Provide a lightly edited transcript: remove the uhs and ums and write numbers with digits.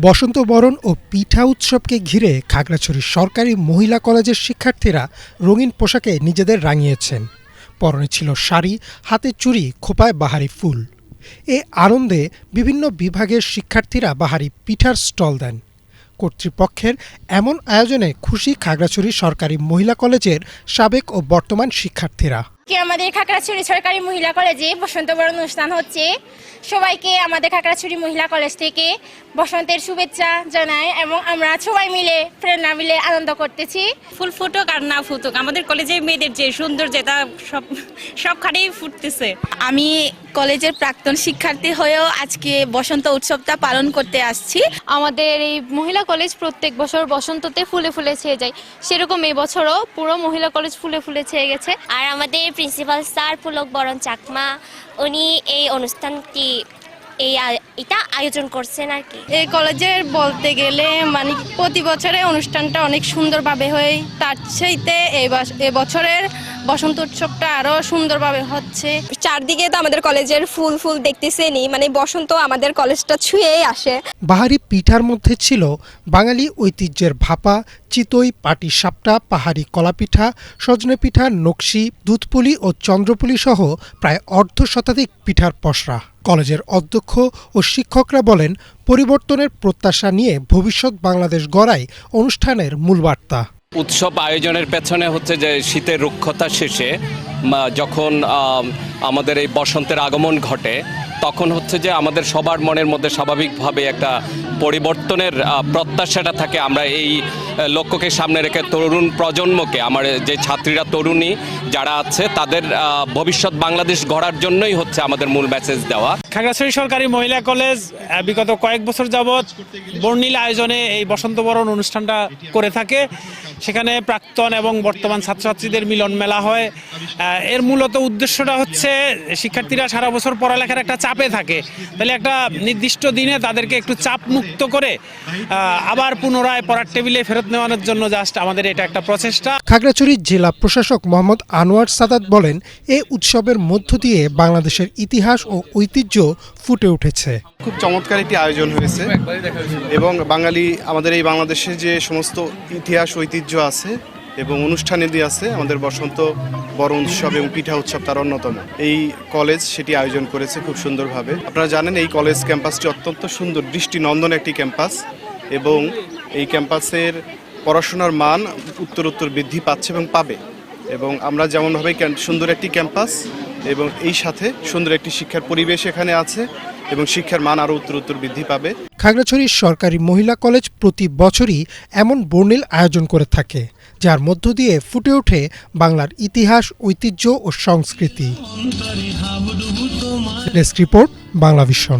বসন্ত বরণ ও পিঠা উৎসবকে ঘিরে খাগড়াছড়ির সরকারি মহিলা কলেজের শিক্ষার্থীরা রঙিন পোশাকে নিজেদের রাঙিয়েছেন। পরনে ছিল শাড়ি, হাতে চুড়ি, খোঁপায় বাহারি ফুল। এ আনন্দে বিভিন্ন বিভাগের শিক্ষার্থীরা বাহারি পিঠার স্টল দেন। কর্তৃপক্ষের এমন আয়োজনে খুশি খাগড়াছড়ি সরকারি মহিলা কলেজের সাবেক ও বর্তমান শিক্ষার্থীরা। আমাদের খাগড়াছড়ি সরকারি মহিলা কলেজে বসন্ত বরণ অনুষ্ঠান হচ্ছে। সবাইকে আমাদের খাগড়াছড়ি মহিলা কলেজ থেকে বসন্তের শুভেচ্ছা জানাই এবং আমরা সবাই মিলে ফ্রেন্ডরা মিলে আনন্দ করতেছি। ফুল ফুটুক আর না ফুটুক, আমাদের কলেজে মেয়েদের যে সুন্দর যেটা সবখানেই ফুটতেছে। আমি কলেজের প্রাক্তন শিক্ষার্থী হয়েও আজকে বসন্ত উৎসবটা পালন করতে আসছি। আমাদের এই মহিলা কলেজ প্রত্যেক বছর বসন্ততে ফুলে ফুলে ছেয়ে যায়, সেরকম এই বছরও পুরো মহিলা কলেজ ফুলে ফুলে ছেয়ে গেছে। আর আমাদের প্রিন্সিপাল স্যার পুলক বরণ চাকমা, উনি এই অনুষ্ঠানটি এটা আয়োজন করছেন আর কি। এই কলেজের বলতে গেলে মানে প্রতি বছরে অনুষ্ঠানটা অনেক সুন্দরভাবে হয়, তার চাইতে এই বছরের বসন্ত উৎসবটা আরো সুন্দরভাবে হচ্ছে। চারদিকে তো আমাদের কলেজের ফুল ফুল দেখতেছেনই, মানে বসন্ত আমাদের কলেজটা ছুঁয়েই আসে। বাহারি পিঠার মধ্যে ছিল বাঙালি ঐতিহ্যের ভাপা, চিতই, পাটি সাপটা, পাহাড়ি কলাপিঠা, সজনে পিঠা, নকশি, দুধপুলি ও চন্দ্রপুলি সহ প্রায় অর্ধশতাধিক পিঠার পসরা। কলেজের অধ্যক্ষ ও শিক্ষকরা বলেন, পরিবর্তনের প্রত্যাশা নিয়ে ভবিষ্যৎ বাংলাদেশ গড়াই অনুষ্ঠানের মূল বার্তা। উৎসব আয়োজনের পেছনে হচ্ছে যে শীতের রুক্ষতা শেষে যখন আমাদের এই বসন্তের আগমন ঘটে, তখন হচ্ছে যে আমাদের সবার মনের মধ্যে স্বাভাবিকভাবে একটা পরিবর্তনের প্রত্যাশাটা থাকে। আমরা এই লক্ষ্যকে সামনে রেখে তরুণ প্রজন্মকে, আমার যে ছাত্রীরা তরুণী যারা আছে তাদের ভবিষ্যৎ বাংলাদেশ গড়ার জন্যই হচ্ছে আমাদের মূল মেসেজ দেওয়া। খাগড়াছড়ি সরকারি মহিলা কলেজ বিগত কয়েক বছর যাবৎ বর্ণিল আয়োজনে এই বসন্ত বরণ অনুষ্ঠানটা করে থাকে। সেখানে প্রাক্তন এবং বর্তমান ছাত্রছাত্রীদের মিলন মেলা হয়। এর মূলত উদ্দেশ্যটা হচ্ছে শিক্ষার্থীরা সারা বছর পড়ালেখার একটা চাপে থাকে, তাহলে একটা নির্দিষ্ট দিনে তাদেরকে একটু চাপ মুক্ত করে আবার পুনরায় পড়ার টেবিলে ফেরত নেওয়ানোর জন্য জাস্ট আমাদের এটা একটা প্রচেষ্টা। খাগড়াছড়ির জেলা প্রশাসক মোহাম্মদ আনোয়ার সাদাত বলেন, এই উৎসবের মধ্য দিয়ে বাংলাদেশের ইতিহাস ও ঐতিহ্য ফুটে উঠেছে। খুব চমৎকার একটি আয়োজন হয়েছে এবং আমাদের এই বাংলাদেশের যে সমস্ত ইতিহাস ঐতিহ্য আছে এবং অনুষ্ঠানাদি আছে, আমাদের বসন্ত বরণ উৎসব এবং পিঠা উৎসব তার অন্যতম। এই কলেজ সেটি আয়োজন করেছে খুব সুন্দরভাবে। আপনারা জানেন এই কলেজ ক্যাম্পাসটি অত্যন্ত সুন্দর, দৃষ্টিনন্দন একটি ক্যাম্পাস এবং এই ক্যাম্পাসের পড়াশোনার মান উত্তরোত্তর বৃদ্ধি পাচ্ছে এবং পাবে। এবং আমরা যেমনভাবে সুন্দর একটি ক্যাম্পাস এবং এই সাথে সুন্দর একটি শিক্ষার পরিবেশ এখানে আছে এবং শিক্ষার মান আরও উত্তরোত্তর বৃদ্ধি পাবে। খাগড়াছড়ি সরকারি মহিলা কলেজ প্রতি বছরই এমন বর্ণিল আয়োজন করে থাকে, যার মধ্য দিয়ে ফুটে ওঠে বাংলার ইতিহাস, ঐতিহ্য ও সংস্কৃতি। Desk report, Bangla vision.